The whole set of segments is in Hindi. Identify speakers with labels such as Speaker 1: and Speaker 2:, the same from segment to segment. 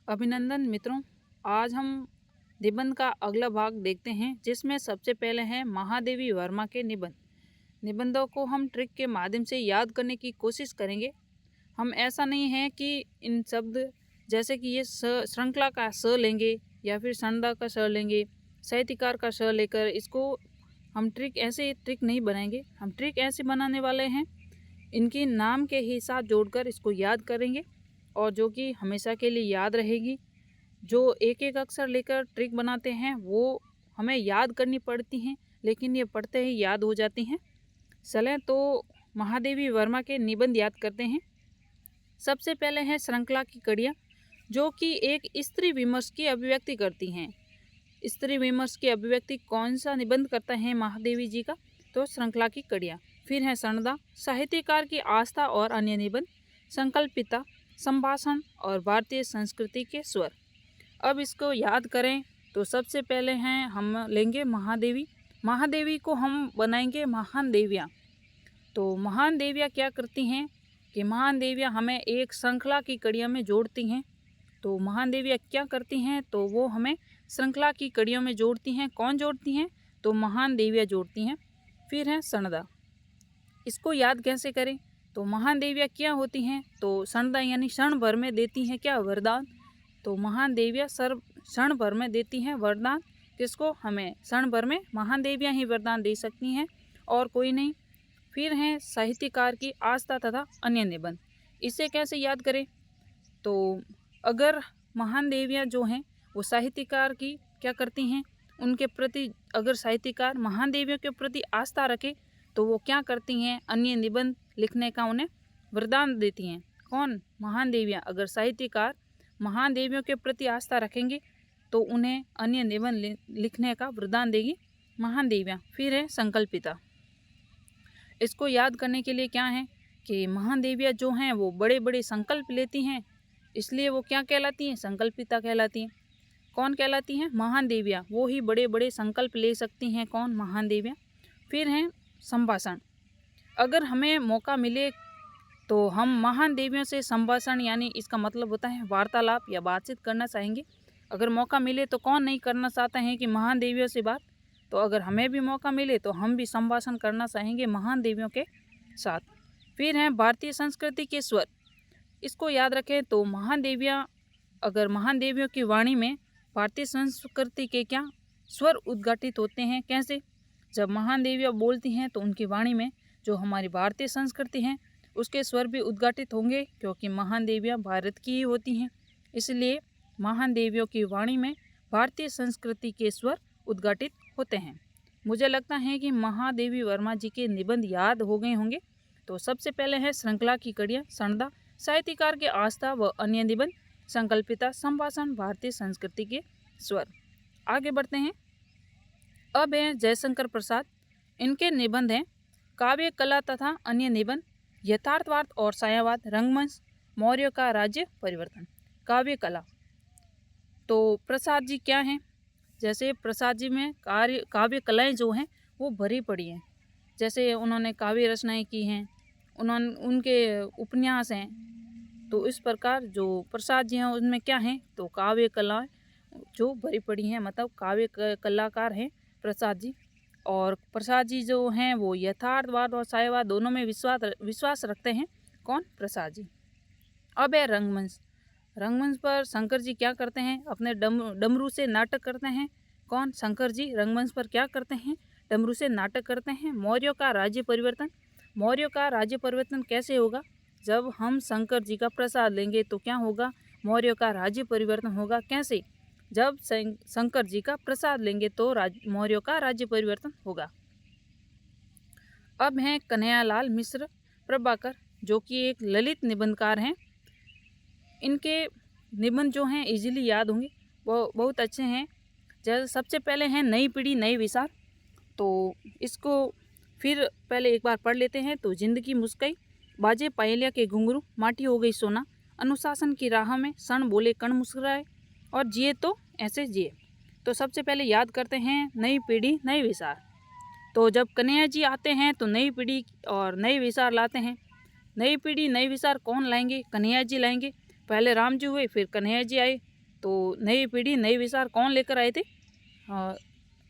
Speaker 1: अभिनंदन मित्रों, आज हम निबंध का अगला भाग देखते हैं, जिसमें सबसे पहले है महादेवी वर्मा के निबंधों को हम ट्रिक के माध्यम से याद करने की कोशिश करेंगे। हम ऐसा नहीं है कि इन शब्द जैसे कि ये श्रृंखला का स लेंगे या फिर संदा का स लेंगे, साहित्यकार का स लेकर इसको हम ट्रिक नहीं बनाएंगे। हम ट्रिक ऐसे बनाने वाले हैं, इनके नाम के ही साथ जोड़कर इसको याद करेंगे और जो कि हमेशा के लिए याद रहेगी। जो एक एक अक्षर लेकर ट्रिक बनाते हैं वो हमें याद करनी पड़ती हैं, लेकिन ये पढ़ते ही याद हो जाती हैं। चलें तो महादेवी वर्मा के निबंध याद करते हैं। सबसे पहले है श्रृंखला की कड़ियाँ, जो कि एक स्त्री विमर्श की अभिव्यक्ति करती हैं। स्त्री विमर्श की अभिव्यक्ति कौन सा निबंध करता है महादेवी जी का? तो श्रृंखला की कड़ियाँ। फिर है सनदा, साहित्यकार की आस्था और अन्य निबंध, संकल्पिता, संभाषण और भारतीय संस्कृति के स्वर। अब इसको याद करें तो सबसे पहले हैं हम लेंगे महादेवी को हम बनाएंगे महान देवियाँ। तो महान देवियाँ क्या करती हैं कि महान देवियाँ हमें एक श्रृंखला की कड़ियों में जोड़ती हैं। तो महान देवियाँ क्या करती हैं तो वो हमें श्रृंखला की कड़ियों में जोड़ती हैं। कौन जोड़ती हैं? तो महान देवियाँ जोड़ती हैं। फिर है सनदा, इसको याद कैसे करें? तो महान देवियाँ क्या होती हैं? तो सनदा यानी क्षण भर में देती हैं क्या? वरदान। तो महान देवियाँ क्षण भर में देती हैं वरदान। किसको? हमें। क्षण भर में महान देवियाँ ही वरदान दे सकती हैं और कोई नहीं। फिर हैं साहित्यकार की आस्था तथा अन्य निबंध। इसे कैसे याद करें? तो अगर महान देवियाँ जो हैं वो साहित्यकार की क्या करती हैं, उनके प्रति अगर साहित्यकार महान देवियों के प्रति आस्था रखे तो वो क्या करती हैं? अन्य निबंध लिखने का उन्हें वरदान देती हैं। कौन? महान देवियाँ। अगर साहित्यकार महान देवियों के प्रति आस्था रखेंगे तो उन्हें अन्य निबंध लिखने का वरदान देगी महान देवियाँ। फिर है संकल्पिता, इसको याद करने के लिए क्या है कि महान देवियाँ जो हैं वो बड़े बड़े संकल्प लेती हैं, इसलिए वो क्या कहलाती हैं? संकल्पिता कहलाती हैं। कौन कहलाती हैं? महान देवियाँ। वो ही बड़े बड़े संकल्प ले सकती हैं। कौन? महान देवियाँ। फिर हैं संभाषण, अगर हमें मौका मिले तो हम महान देवियों से संभाषण यानी इसका मतलब होता है वार्तालाप या बातचीत करना चाहेंगे। अगर मौका मिले तो कौन नहीं करना चाहता है कि महान देवियों से बात? तो अगर हमें भी मौका मिले तो हम भी संभाषण करना चाहेंगे महान देवियों के साथ। फिर हैं भारतीय संस्कृति के स्वर, इसको याद रखें तो महान देवियाँ अगर महान देवियों की वाणी में भारतीय संस्कृति के क्या स्वर उद्घाटित होते हैं? कैसे? जब महान देवियाँ बोलती हैं तो उनकी वाणी में जो हमारी भारतीय संस्कृति है उसके स्वर भी उद्घाटित होंगे, क्योंकि महान देवियाँ भारत की ही होती हैं। इसलिए महान देवियों की वाणी में भारतीय संस्कृति के स्वर उद्घाटित होते हैं। मुझे लगता है कि महादेवी वर्मा जी के निबंध याद हो गए होंगे। तो सबसे पहले है श्रृंखला की कड़ियाँ, सनदा, साहित्यकार के आस्था व अन्य निबंध, संकल्पिता, संभाषण, भारतीय संस्कृति के स्वर। आगे बढ़ते हैं। अब है जयशंकर प्रसाद, इनके निबंध हैं काव्य कला तथा अन्य निबंध, यथार्थवाद और सायावाद, रंगमंच, मौर्य का राज्य परिवर्तन। काव्य कला, तो प्रसाद जी क्या हैं? जैसे प्रसाद जी में काव्य कलाएँ जो हैं वो भरी पड़ी हैं। जैसे उन्होंने काव्य रचनाएँ की हैं, उनके उपन्यास हैं। तो इस प्रकार जो प्रसाद जी हैं उनमें क्या हैं तो काव्य कला जो भरी पड़ी हैं, मतलब काव्य कलाकार हैं प्रसाद जी। और प्रसाद जी जो हैं वो यथार्थवाद और सायावाद दोनों में विश्वास रखते हैं। कौन? प्रसाद जी। अब है रंगमंच, रंगमंच पर शंकर जी क्या करते हैं? अपने डमरू से नाटक करते हैं। कौन? शंकर जी रंगमंच पर क्या करते हैं? डमरू से नाटक करते हैं। मौर्यों का राज्य परिवर्तन, मौर्यों का राज्य परिवर्तन कैसे होगा? जब हम शंकर जी का प्रसाद लेंगे तो क्या होगा? मौर्यों का राज्य परिवर्तन होगा। कैसे? जब शंकर जी का प्रसाद लेंगे तो मौर्यों का राज्य परिवर्तन होगा। अब हैं कन्हैयालाल मिश्र प्रभाकर, जो कि एक ललित निबंधकार हैं। इनके निबंध जो हैं इजीली याद होंगे, वो बहुत अच्छे हैं। जैसे सबसे पहले हैं नई पीढ़ी नए विचार, तो इसको फिर पहले एक बार पढ़ लेते हैं। तो जिंदगी मुस्काई, बाजे पायलिया के घुंघरू, माटी हो गई सोना, अनुशासन की राह में, सन बोले कण मुस्कुराए, और जिए तो ऐसे जिए। तो सबसे पहले याद करते हैं नई पीढ़ी नए विचार। तो जब कन्हैया जी आते हैं तो नई पीढ़ी और नए विचार लाते हैं। नई पीढ़ी नए विचार कौन लाएंगे? कन्हैया जी लाएंगे। पहले राम जी हुए, फिर कन्हैया जी आए। तो नई पीढ़ी नए विचार कौन लेकर आए थे?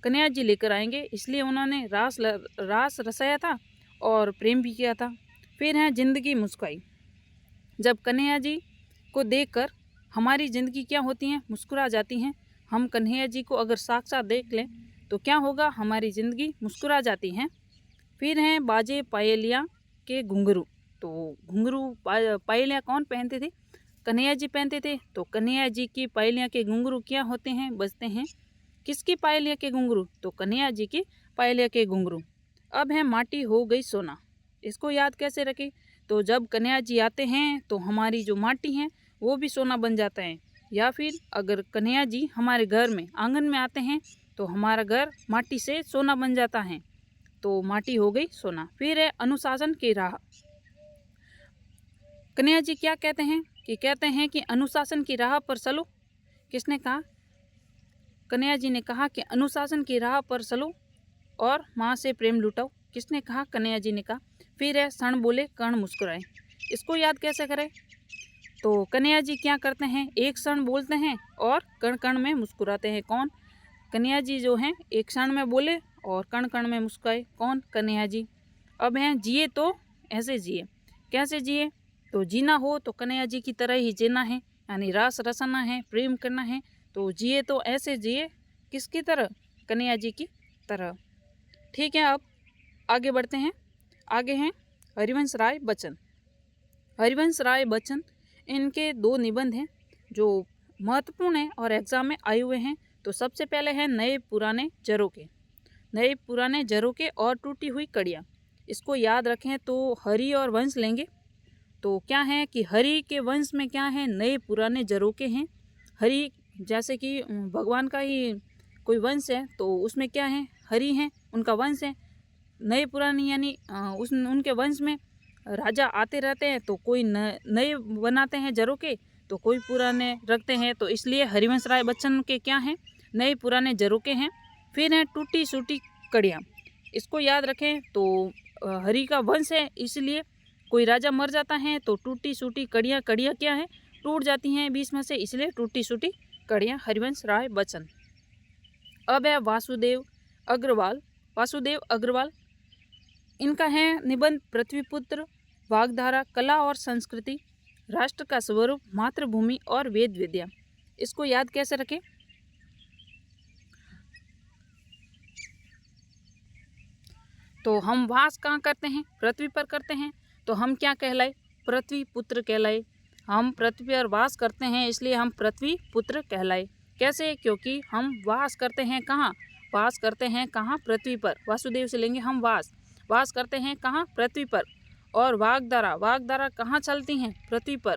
Speaker 1: कन्हैया जी लेकर आएंगे, इसलिए उन्होंने रास रचाया था और प्रेम भी किया था। फिर है जिंदगी मुस्काई। जब कन्हैया जी को देखकर हमारी ज़िंदगी क्या होती हैं, मुस्कुरा जाती हैं। हम कन्हैया जी को अगर साक्षात देख लें तो क्या होगा, हमारी ज़िंदगी मुस्कुरा जाती हैं। फिर हैं बाजे पायलिया के घुंघरू। तो घुंघरू पायलियाँ कौन पहनते थे? कन्हैया जी पहनते थे। तो कन्हैया जी की पायलियाँ के घुंघरू क्या होते हैं, बजते हैं। किसकी पायलिया के घुंघरू? तो कन्हैया जी की पायलिया के घुंघरू। अब है माटी हो गई सोना। इसको याद कैसे रखें? तो जब कन्हैया जी आते हैं तो हमारी जो माटी है वो भी सोना बन जाता है। या फिर अगर कन्हैया जी हमारे घर में आंगन में आते हैं तो हमारा घर माटी से सोना बन जाता है। तो माटी हो गई सोना। फिर है अनुशासन की राह। कन्हैया जी क्या कहते हैं कि अनुशासन की राह पर चलो। किसने कहा? कन्हैया जी ने कहा कि अनुशासन की राह पर चलो और माँ से प्रेम लुटाओ। किसने कहा? कन्हैया जी ने कहा। फिर है क्षण बोले कर्ण मुस्कुराए। इसको याद कैसे करें? तो कन्हैया जी क्या करते हैं, एक क्षण बोलते हैं और कण कण में मुस्कुराते हैं। कौन? कन्हैया जी जो हैं एक क्षण में बोले और कण कण में मुस्कुराए। कौन? कन्हैया जी। अब हैं जिए तो ऐसे जिए। कैसे जिए? तो जीना हो तो कन्हैया जी की तरह ही जीना है, यानी रास रचना है, प्रेम करना है। तो जिए तो ऐसे जिए, किसकी तरह? कन्हैया जी की तरह। ठीक है, अब आगे बढ़ते हैं। आगे हैं हरिवंश राय बच्चन। हरिवंश राय बच्चन, इनके 2 निबंध हैं जो महत्वपूर्ण हैं और एग्जाम में आए हुए हैं। तो सबसे पहले है नए पुराने झरोखे। नए पुराने झरोखे और टूटी हुई कड़ियाँ। इसको याद रखें तो हरि और वंश लेंगे। तो क्या है कि हरि के वंश में क्या है, नए पुराने झरोखे हैं। हरि जैसे कि भगवान का ही कोई वंश है तो उसमें क्या है, हरि हैं, उनका वंश है। नए पुराने यानी उनके वंश में राजा आते रहते हैं तो कोई नए बनाते हैं झरोखे, तो कोई पुराने रखते हैं। तो इसलिए हरिवंश राय बच्चन के क्या हैं, नए पुराने झरोखे हैं। फिर हैं टूटी सूटी कड़ियाँ। इसको याद रखें तो हरि का वंश है, इसलिए कोई राजा मर जाता है तो टूटी सूटी कड़ियाँ क्या है, टूट जाती हैं बीच में से, इसलिए टूटी सूटी कड़ियाँ। हरिवंश राय बच्चन। अब है वासुदेव अग्रवाल। इनका है निबंध पृथ्वीपुत्र, वाग्धारा, कला और संस्कृति, राष्ट्र का स्वरूप, मातृभूमि और वेद विद्या। इसको याद कैसे रखें? तो हम वास कहाँ करते हैं? पृथ्वी पर करते हैं। तो हम क्या कहलाए? पृथ्वी पुत्र कहलाए। हम पृथ्वी पर वास करते हैं इसलिए हम पृथ्वी पुत्र कहलाए। कैसे? क्योंकि हम वास करते हैं कहाँ? वास करते हैं कहाँ? पृथ्वी पर। वासुदेव से लेंगे हम वास करते हैं कहाँ? पृथ्वी पर। और वाग्धारा कहाँ चलती हैं? पृथ्वी पर।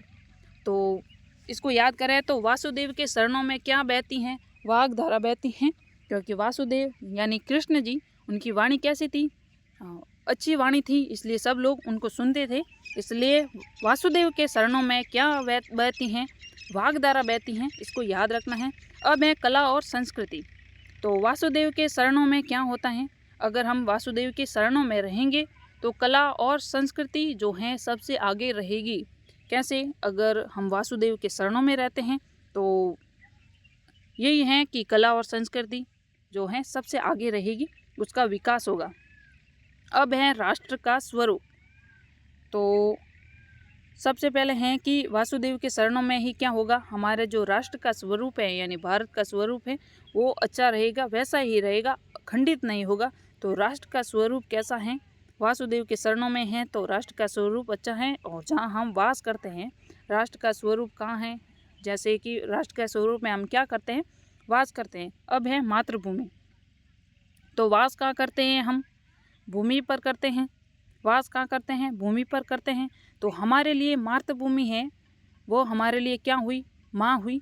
Speaker 1: तो इसको याद करें तो वासुदेव के चरणों में क्या बहती हैं? वाग्धारा बहती हैं, क्योंकि वासुदेव यानी कृष्ण जी, उनकी वाणी कैसी थी? अच्छी वाणी थी, इसलिए सब लोग उनको सुनते थे। इसलिए वासुदेव के चरणों में क्या बहती हैं? वाग्धारा बहती हैं। इसको याद रखना है। अब है कला और संस्कृति। तो वासुदेव के चरणों में क्या होता है? अगर हम वासुदेव के चरणों में रहेंगे तो कला और संस्कृति जो है सबसे आगे रहेगी। कैसे? अगर हम वासुदेव के शरणों में रहते हैं तो यही है कि कला और संस्कृति जो है सबसे आगे रहेगी, उसका विकास होगा। अब है राष्ट्र का स्वरूप। तो सबसे पहले हैं कि वासुदेव के शरणों में ही क्या होगा, हमारे जो राष्ट्र का स्वरूप है यानी भारत का स्वरूप है वो अच्छा रहेगा, वैसा ही रहेगा, खंडित नहीं होगा। तो राष्ट्र का स्वरूप कैसा है? वासुदेव के शरणों में है तो राष्ट्र का स्वरूप अच्छा है। और जहाँ हम वास करते हैं, राष्ट्र का स्वरूप कहाँ है? जैसे कि राष्ट्र का स्वरूप में हम क्या करते हैं? वास करते हैं। अब है मातृभूमि। तो वास कहाँ करते हैं हम? भूमि पर करते हैं। वास कहाँ करते हैं? भूमि पर करते हैं। तो हमारे लिए मातृभूमि है वो हमारे लिए क्या हुई? माँ हुई।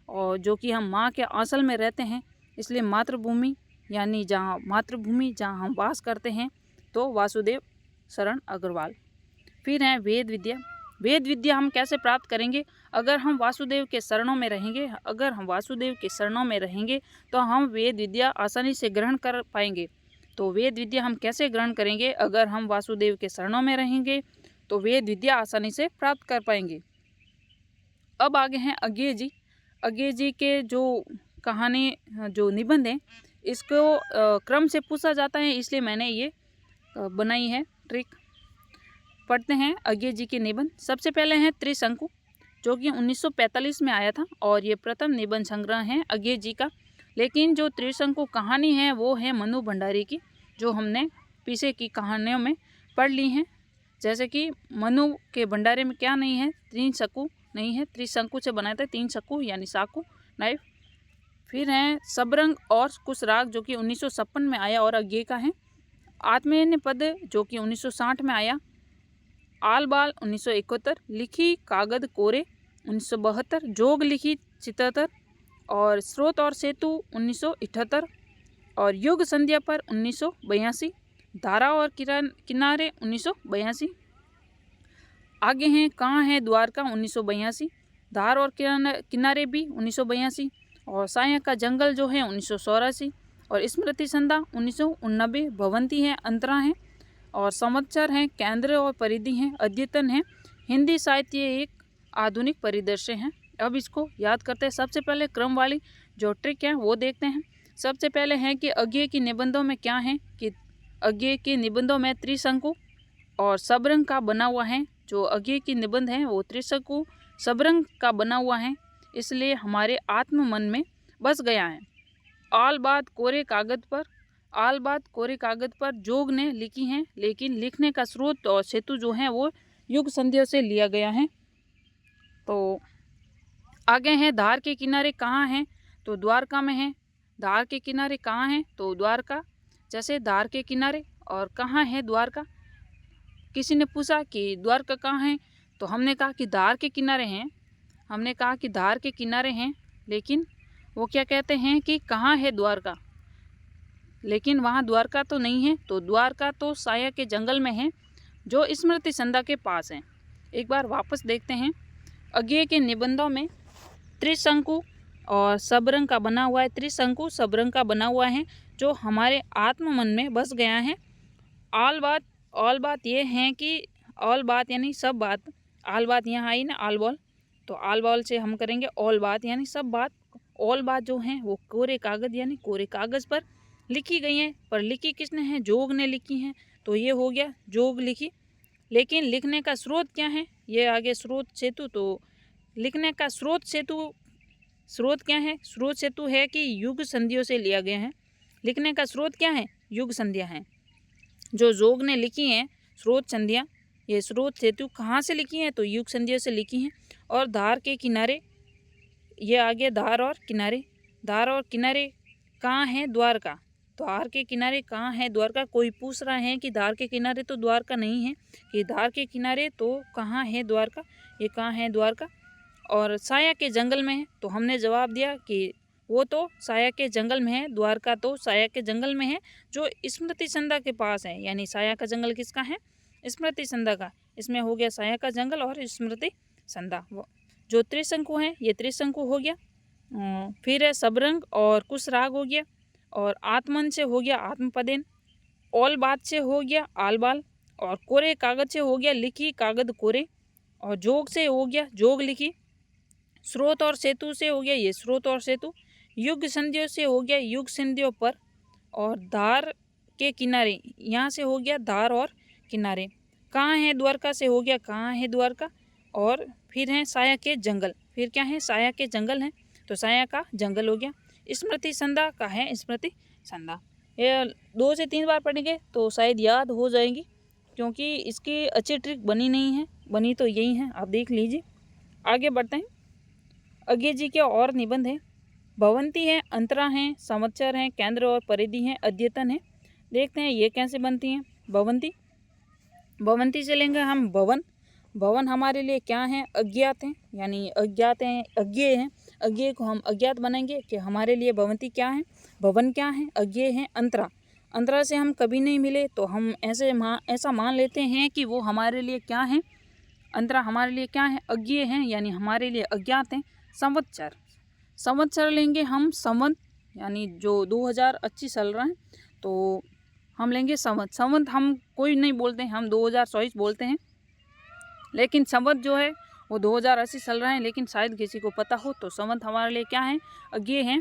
Speaker 1: और जो कि हम माँ के आंचल में रहते हैं, इसलिए मातृभूमि यानी जहाँ मातृभूमि जहाँ हम वास करते हैं। तो वासुदेव शरण अग्रवाल। फिर है वेद विद्या। वेद विद्या हम कैसे प्राप्त करेंगे? अगर हम वासुदेव के शरणों में रहेंगे। अगर हम वासुदेव के शरणों में रहेंगे तो हम वेद विद्या आसानी से ग्रहण कर पाएंगे। तो वेद विद्या हम कैसे ग्रहण करेंगे? अगर हम वासुदेव के शरणों में रहेंगे तो वेद विद्या आसानी से प्राप्त कर पाएंगे। अब आगे हैं अज्ञेय जी। अज्ञे जी के जो कहानी जो निबंध है इसको क्रम से पूछा जाता है, इसलिए मैंने ये बनाई है ट्रिक। पढ़ते हैं अज्ञे जी के निबंध। सबसे पहले है त्रिशंकु, जो कि 1945 में आया था और ये प्रथम निबंध संग्रह है अज्ञे जी का। लेकिन जो त्रिशंकु कहानी है वो है मनु भंडारी की, जो हमने पीछे की कहानियों में पढ़ ली हैं। जैसे कि मनु के भंडारे में क्या नहीं है, तीन शंकु नहीं है, त्रिशंकु से बनाए थे, तीन शंकु यानी साकू नाइफ। फिर है सबरंग और कुछ राग, जो कि 1956 में आया और अज्ञे का है। आत्मयन पद, जो कि 1960 में आया। आल बाल 1971, लिखी कागद कोरे 1972, जोग लिखी 77 और स्रोत और सेतु 1978 और युग संध्या पर 1982, धारा और किनारे 1982। आगे हैं कहाँ है द्वारका 1982, धार और किनारे भी 1982 और साया का जंगल जो है 1984 और स्मृति संध्या 1989, भवंती है, अंतरा है और संवत्सर हैं, केंद्र और परिधि हैं, अद्यतन है, हिंदी साहित्य एक आधुनिक परिदृश्य है। अब इसको याद करते हैं। सबसे पहले क्रम वाली जो ट्रिक है वो देखते हैं। सबसे पहले है कि अज्ञे की निबंधों में क्या है कि अज्ञे के निबंधों में त्रिशंकु और सबरंग का बना हुआ है। जो अज्ञे की निबंध है वो त्रिशंकु सबरंग का बना हुआ है, इसलिए हमारे आत्म मन में बस गया है। आल बात कोरे कागज पर जोग ने लिखी हैं, लेकिन लिखने का स्रोत और सेतु जो है वो युग संध्या से लिया गया है। तो आगे है धार के किनारे कहाँ हैं, तो द्वारका में है। धार के किनारे कहाँ हैं, तो द्वारका। जैसे धार के किनारे और कहाँ है द्वारका, किसी ने पूछा कि द्वारका कहाँ है, तो हमने कहा कि धार के किनारे हैं। हमने कहा कि धार के किनारे हैं, लेकिन वो क्या कहते हैं कि कहाँ है द्वारका, लेकिन वहाँ द्वारका तो नहीं है। तो द्वारका तो साया के जंगल में है, जो स्मृति संध्या के पास है। एक बार वापस देखते हैं। अज्ञे के निबंधों में त्रिशंकु और सबरंग का बना हुआ है, त्रिशंकु सबरंग का बना हुआ है, जो हमारे आत्म मन में बस गया है। ऑल बात ये है कि ऑल बात यानी सब बात, ऑल बात यहाँ आई ना, ऑल बॉल, तो ऑल बॉल से हम करेंगे ऑल बात यानी सब बात। ऑल बात जो है वो कोरे कागज यानी कोरे कागज पर लिखी गई हैं, पर लिखी किसने है, जोग ने लिखी हैं, तो ये हो गया जोग लिखी। लेकिन लिखने का स्रोत क्या है, ये आगे स्रोत सेतु, तो लिखने का स्रोत क्या है, स्रोत सेतु है कि युग संधियों से लिया गया है। लिखने का स्रोत क्या है, युग संध्या है। जो जोग ने लिखी है स्रोत संध्या, ये स्रोत सेतु कहाँ से लिखी है, तो युग संध्या से लिखी है। और धार के किनारे, ये आगे धार और किनारे कहाँ है, द्वारका। धार के किनारे कहाँ है द्वारका, कोई पूछ रहा है कि धार के किनारे तो द्वारका नहीं है, कि धार के किनारे तो कहाँ है द्वारका, ये कहाँ है द्वारका। और साया के जंगल में है, तो हमने जवाब दिया कि वो तो साया के जंगल में है, द्वारका तो साया के जंगल में है, जो स्मृति संध्या के पास है। यानी साया का जंगल किसका है, स्मृति संध्या का। इसमें हो गया साया का जंगल और स्मृति संध्या। जो त्रिशंकु है ये त्रिशंकु हो गया। फिर है सबरंग और कुछ राग हो गया, और आत्मन से हो गया आत्मपदेन, ऑल बात से हो गया आल बाल, और कोरे कागज से हो गया लिखी कागद कोरे, और जोग से हो गया जोग लिखी, स्रोत और सेतु से हो गया ये स्रोत और सेतु, युग संधियों से हो गया युग संधियों पर, और धार के किनारे यहाँ से हो गया धार और किनारे, कहाँ है द्वारका से हो गया कहाँ है द्वारका, और फिर है साया के जंगल। फिर क्या है, साया के जंगल है, तो साया का जंगल हो गया। स्मृति संध्या का है स्मृति संध्या। ये 2 से 3 बार पढ़ेंगे तो शायद याद हो जाएंगी, क्योंकि इसकी अच्छी ट्रिक बनी नहीं है, बनी तो यही है, आप देख लीजिए। आगे बढ़ते हैं। अज्ञे जी के और निबंध हैं, भवंती है, अंतरा है, संवत्सर है, केंद्र और परिधि है, अद्यतन है। देखते हैं ये कैसे बनती हैं। भवंती से लेंगे हम भवन हमारे लिए क्या है, अज्ञात हैं, यानी अज्ञात हैं, अज्ञेय हैं। अज्ञेय को हम अज्ञात बनाएंगे कि हमारे लिए भवंती क्या है, भवन क्या है, अज्ञेय है। अंतरा से हम कभी नहीं मिले, तो हम ऐसा मान लेते हैं कि वो हमारे लिए क्या है, अंतरा हमारे लिए क्या है, अज्ञेय हैं, यानी हमारे लिए अज्ञात हैं। संवत्सर लेंगे हम, संवत यानी जो 2025 चल रहा है, तो हम लेंगे संवत हम कोई नहीं बोलते हैं, हम 2024 बोलते हैं, लेकिन संवत जो है वो 2080 चल रहा है, लेकिन शायद किसी को पता हो तो संवत हमारे लिए क्या है, अज्ञेय है।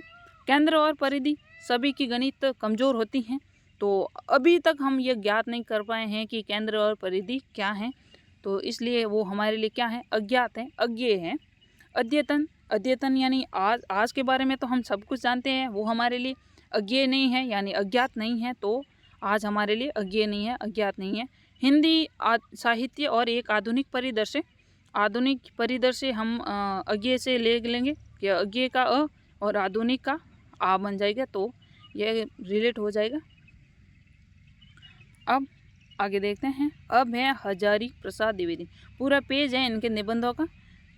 Speaker 1: केंद्र और परिधि सभी की गणित कमज़ोर होती हैं, तो अभी तक हम ये ज्ञात नहीं कर पाए हैं कि केंद्र और परिधि क्या हैं, तो इसलिए वो हमारे लिए क्या है, अज्ञात है, अज्ञेय है। अद्यतन, अद्यतन यानी आज के बारे में तो हम सब कुछ जानते हैं, वो हमारे लिए अज्ञेय नहीं है, यानी अज्ञात नहीं है, तो आज हमारे लिए अज्ञेय नहीं है, अज्ञात नहीं है। हिंदी साहित्य और एक आधुनिक परिदृश्य, आधुनिक परिदृश्य हम अज्ञेय से ले लेंगे कि अज्ञेय का अ और आधुनिक का आ बन जाएगा, तो यह रिलेट हो जाएगा। अब आगे देखते हैं। अब है हजारी प्रसाद द्विवेदी, पूरा पेज है इनके निबंधों का,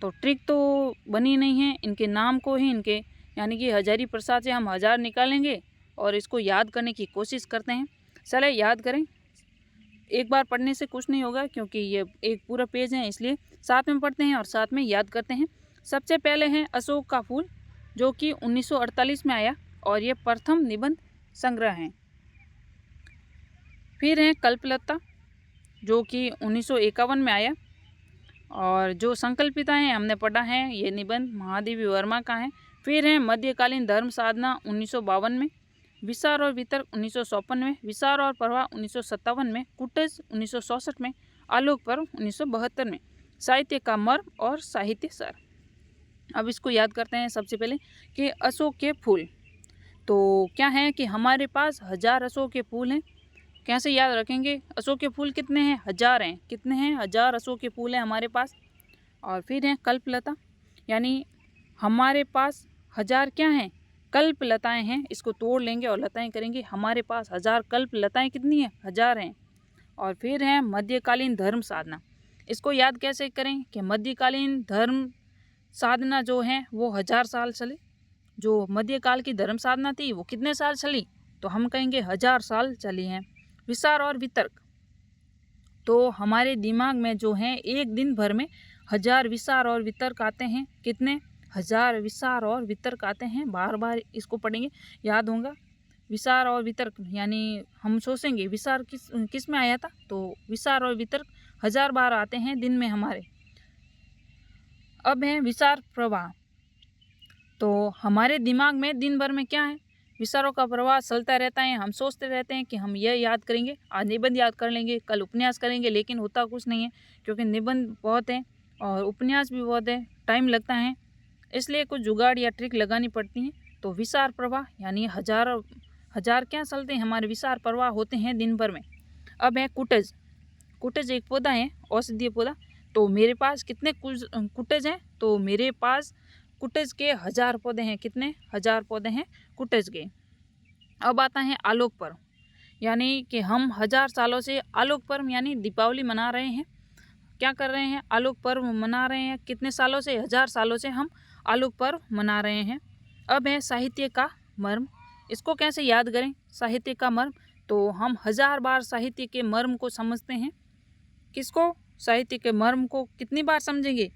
Speaker 1: तो ट्रिक तो बनी नहीं है, इनके नाम को ही इनके यानी कि हजारी प्रसाद से हम 1000 निकालेंगे और इसको याद करने की कोशिश करते हैं। चले याद करें, एक बार पढ़ने से कुछ नहीं होगा क्योंकि ये एक पूरा पेज है, इसलिए साथ में पढ़ते हैं और साथ में याद करते हैं। सबसे पहले है अशोक का फूल, जो कि 1948 में आया और ये प्रथम निबंध संग्रह है। फिर है कल्पलता, जो कि 1951 में आया, और जो संकल्पिता है हमने पढ़ा है, ये निबंध महादेवी वर्मा का है। फिर है मध्यकालीन धर्म साधना 1952 में, विचार और वितर्क 1954 में, विचार और प्रवाह 1957 में, कुटज 1964 में, आलोक पर्व 1972 में, साहित्य का मर्म और साहित्य सार। अब इसको याद करते हैं। सबसे पहले कि अशोक के फूल, तो क्या है कि हमारे पास 1000 अशोक के फूल हैं। कैसे याद रखेंगे, अशोक के फूल कितने हैं, 1000 हैं, कितने हैं, 1000 अशोक के फूल हैं हमारे पास। और फिर है कल्पलता, यानी हमारे पास 1000 क्या हैं, कल्पलताएं हैं। इसको तोड़ लेंगे और लताएं करेंगे, हमारे पास 1000 कल्पलताएं कितनी हैं, 1000 हैं। और फिर है मध्यकालीन धर्म साधना, इसको याद कैसे करें कि मध्यकालीन धर्म साधना जो है वो 1000 साल चले, जो मध्यकाल की धर्म साधना थी वो कितने साल चली, तो हम कहेंगे 1000 साल चली हैं। विचार और वितर्क, तो हमारे दिमाग में जो है एक दिन भर में 1000 विचार और वितर्क आते हैं। कितने, 1000 विचार और वितर्क आते हैं। बार बार इसको पढ़ेंगे, याद होगा। विचार और वितर्क यानी हम सोचेंगे विचार किस में आया था, तो विचार और वितर्क 1000 बार आते हैं दिन में हमारे। अब है विचार प्रवाह, तो हमारे दिमाग में दिन भर में क्या है, विचारों का प्रवाह चलता रहता है। हम सोचते रहते हैं कि हम यह याद करेंगे, आज निबंध याद कर लेंगे, कल उपन्यास करेंगे, लेकिन होता कुछ नहीं है क्योंकि निबंध बहुत है और उपन्यास भी बहुत है, टाइम लगता है, इसलिए कुछ जुगाड़ या ट्रिक लगानी पड़ती हैं। तो विचार प्रवाह यानी 1000 क्या चलते हैं, हमारे विचार प्रवाह होते हैं दिन भर में। अब है कुटज, कुटज एक पौधा है, औषधीय पौधा। तो मेरे पास कितने कुटज हैं, तो मेरे पास कुटज के 1000 पौधे हैं। कितने, 1000 पौधे हैं कुटज के। अब आता है आलोक पर्व, यानी कि हम 1000 सालों से आलोक पर्व यानी दीपावली मना रहे हैं। क्या कर रहे हैं, आलोक पर्व मना रहे हैं। कितने सालों से, 1000 सालों से हम आलोक पर्व मना रहे हैं। अब है साहित्य का मर्म, इसको कैसे याद करें, साहित्य का मर्म, तो हम 1000 बार साहित्य के मर्म को समझते हैं। किसको, साहित्य के मर्म को कितनी बार समझेंगे,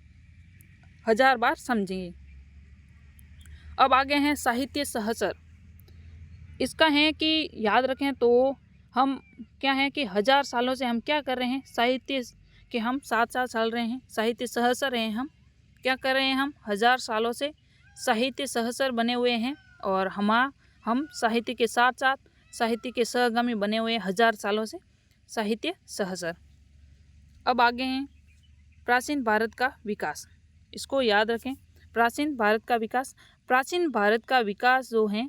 Speaker 1: 1000 बार समझेंगे। अब आगे हैं साहित्य सहचर, इसका है कि याद रखें तो हम क्या है कि 1000 सालों से हम क्या कर रहे हैं, साहित्य के हम साथ साथ चल रहे हैं, साहित्य सहचर हैं। हम क्या कर रहे हैं, हम 1000 सालों से साहित्य सहचर बने हुए हैं और हम साहित्य के साथ साथ साहित्य के सहगामी बने हुए हैं 1000 सालों से, साहित्य सहचर। अब आगे हैं प्राचीन भारत का विकास, इसको याद रखें, प्राचीन भारत का विकास। प्राचीन भारत का विकास जो है,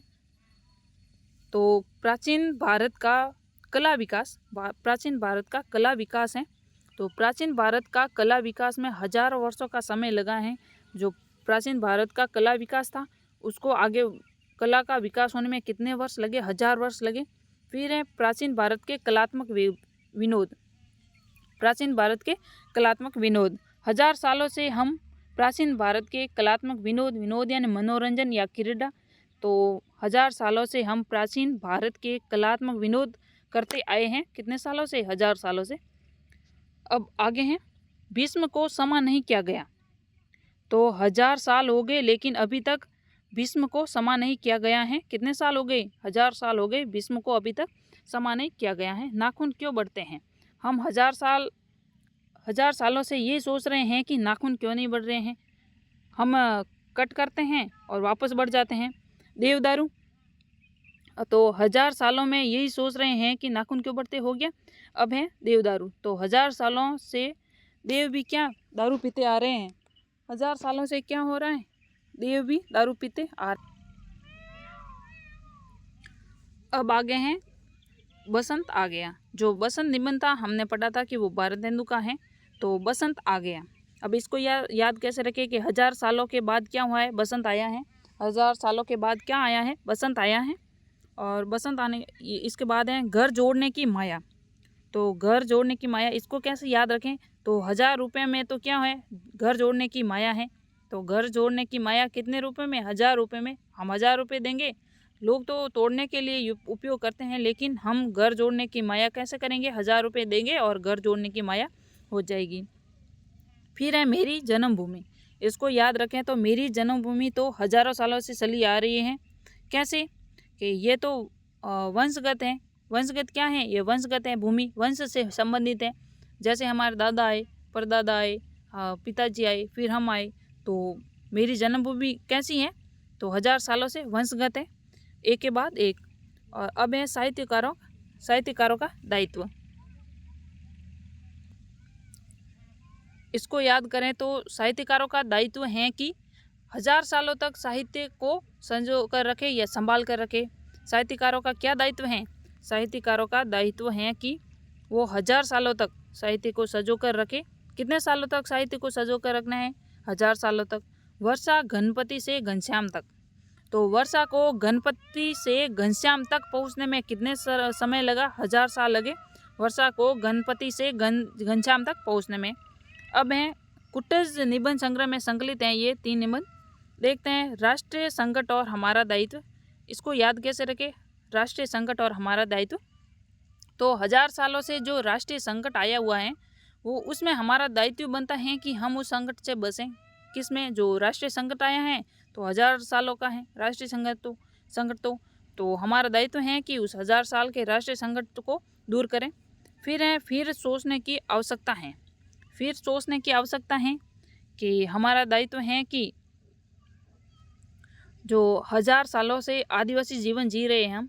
Speaker 1: तो प्राचीन भारत का कला विकास, प्राचीन भारत का कला विकास है। तो प्राचीन भारत का कला विकास में हजारों वर्षों का समय लगा है। जो प्राचीन भारत का कला विकास था उसको आगे कला का विकास होने में कितने वर्ष लगे, 1000 वर्ष लगे। फिर है प्राचीन भारत के कलात्मक विनोद, प्राचीन भारत के कलात्मक विनोद, 1000 सालों से हम प्राचीन भारत के कलात्मक विनोद यानी मनोरंजन या क्रीड़ा, तो 1000 सालों से हम प्राचीन भारत के कलात्मक विनोद करते आए हैं। कितने सालों से, 1000 सालों से। अब आगे हैं भीष्म को क्षमा नहीं किया गया, तो 1000 साल हो गए लेकिन अभी तक भीष्म को क्षमा नहीं किया गया है। कितने साल हो गए, 1000 साल हो गए, भीष्म को अभी तक क्षमा नहीं किया गया है। नाखून क्यों बढ़ते हैं, हम 1000 1000 सालों से ये सोच रहे हैं कि नाखून क्यों नहीं बढ़ रहे हैं। हम कट करते हैं और वापस बढ़ जाते हैं। देवदारू तो 1000 सालों में यही सोच रहे हैं कि नाखून क्यों बढ़ते, हो गया। अब है देवदारू, तो 1000 सालों से देव भी क्या दारू पीते आ रहे हैं। 1000 सालों से क्या हो रहा है, देव भी दारू पीते आ रहे। अब आगे हैं बसंत आ गया। जो बसंत निबंध था हमने पढ़ा था कि वो भारतेंदु का है, तो बसंत आ गया। अब इसको याद कैसे रखें कि 1000 सालों के बाद क्या हुआ है, बसंत आया है। 1000 सालों के बाद क्या आया है, बसंत आया है। और बसंत आने इसके बाद है घर जोड़ने की माया। तो घर जोड़ने की माया, इसको कैसे याद रखें, तो 1000 रुपये में तो क्या है, घर जोड़ने की माया है। तो घर जोड़ने की माया कितने रुपए में, 1000 रुपये में। हम 1000 रुपये देंगे, लोग तो तोड़ने के लिए उपयोग करते हैं, लेकिन हम घर जोड़ने की माया कैसे करेंगे, 1000 रुपये देंगे और घर जोड़ने की माया हो जाएगी। फिर है मेरी जन्मभूमि। इसको याद रखें, तो मेरी जन्मभूमि तो हजारों सालों से चली आ रही है। कैसे कि ये तो वंशगत है। वंशगत क्या है, ये वंशगत है, भूमि वंश से संबंधित है। जैसे हमारे दादा आए, परदादा आए, पिताजी आए, फिर हम आए, तो मेरी जन्मभूमि कैसी है, तो 1000 सालों से वंशगत है, एक के बाद एक। और अब है साहित्यकारों का दायित्व। इसको याद करें तो साहित्यकारों का दायित्व है कि 1000 सालों तक साहित्य को संजो कर रखे या संभाल कर रखे। साहित्यकारों का क्या दायित्व है, साहित्यकारों का दायित्व है कि वो 1000 सालों तक साहित्य को सजो कर रखे। कितने सालों तक साहित्य को सजो कर रखना है, 1000 सालों तक। वर्षा गणपति से घनश्याम तक, तो वर्षा को गणपति से घनश्याम तक पहुँचने में कितने समय लगा, 1000 साल लगे वर्षा को गणपति से घनश्याम तक पहुँचने में। अब हैं कुटज निबंध संग्रह में संकलित हैं ये 3 निबंध। देखते हैं राष्ट्रीय संकट और हमारा दायित्व। इसको याद कैसे रखें, राष्ट्रीय संकट और हमारा दायित्व। तो 1000 सालों से जो राष्ट्रीय संकट आया हुआ है, वो उसमें हमारा दायित्व बनता है कि हम उस संकट से बचें। किसमें, जो राष्ट्रीय संकट आया है तो 1000 सालों का है राष्ट्रीय संकट तो हमारा दायित्व है कि उस 1000 साल के राष्ट्रीय संकट को दूर करें। फिर सोचने की आवश्यकता है। फिर सोचने की आवश्यकता है कि हमारा दायित्व है कि जो 1000 सालों से आदिवासी जीवन जी रहे हैं हम,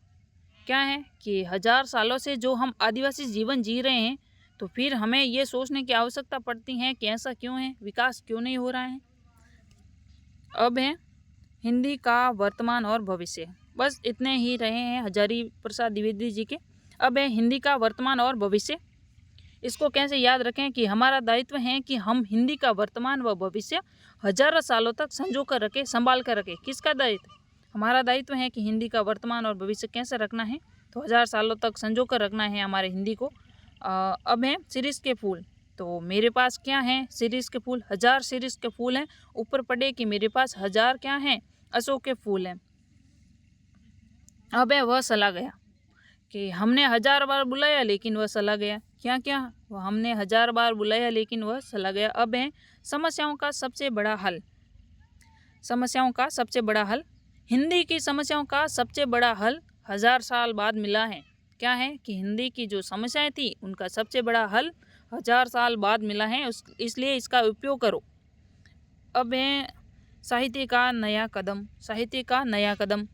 Speaker 1: क्या है कि 1000 सालों से जो हम आदिवासी जीवन जी रहे हैं, तो फिर हमें ये सोचने की आवश्यकता पड़ती है कि ऐसा क्यों है, विकास क्यों नहीं हो रहा है। अब है हिंदी का वर्तमान और भविष्य। बस इतने ही रहे हैं हजारी प्रसाद द्विवेदी जी के। अब है हिंदी का वर्तमान और भविष्य। इसको कैसे याद रखें कि हमारा दायित्व है कि हम हिंदी का वर्तमान व भविष्य 1000 सालों तक संजो कर रखें, संभाल कर रखें। किसका दायित्व, हमारा दायित्व है कि हिंदी का वर्तमान और भविष्य कैसे रखना है, तो 1000 सालों तक संजो कर रखना है हमारे हिंदी को। अब है शिरीष के फूल। तो मेरे पास क्या है, शिरीष के फूल, 1000 शिरीष के फूल हैं। ऊपर पढ़े कि मेरे पास 1000 क्या हैं, अशोक के फूल हैं। अब है वह चला गया, कि हमने 1000 बार बुलाया लेकिन वह चला गया। क्या वह हमने 1000 बार बुलाया लेकिन वह चला गया। अब है समस्याओं का सबसे बड़ा हल। समस्याओं का सबसे बड़ा हल, हिंदी की समस्याओं का सबसे बड़ा हल 1000 साल बाद मिला है। क्या है कि हिंदी की जो समस्याएं थी उनका सबसे बड़ा हल 1000 साल बाद मिला है, इसलिए इसका उपयोग करो। अब है साहित्य का नया कदम। साहित्य का नया कदम,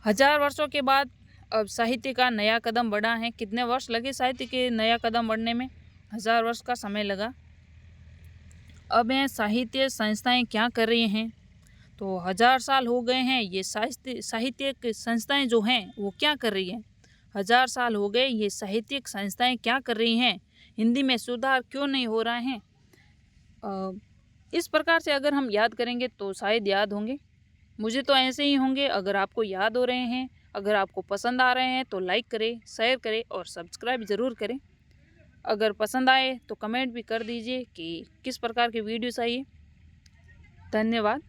Speaker 1: 1000 वर्षों के बाद अब साहित्य का नया कदम बढ़ा है। कितने वर्ष लगे साहित्य के नया कदम बढ़ने में, 1000 वर्ष का समय लगा। अब है साहित्य संस्थाएं क्या कर रही हैं, तो 1000 साल हो गए हैं, ये साहित्यिक संस्थाएं जो हैं वो क्या कर रही हैं। 1000 साल हो गए, ये साहित्यिक संस्थाएं क्या कर रही हैं, हिंदी में सुधार क्यों नहीं हो रहा है। इस प्रकार से अगर हम याद करेंगे तो शायद याद होंगे। मुझे तो ऐसे ही होंगे। अगर आपको याद हो रहे हैं, अगर आपको पसंद आ रहे हैं तो लाइक करें, शेयर करें और सब्सक्राइब ज़रूर करें। अगर पसंद आए तो कमेंट भी कर दीजिए कि किस प्रकार की वीडियो चाहिए। धन्यवाद।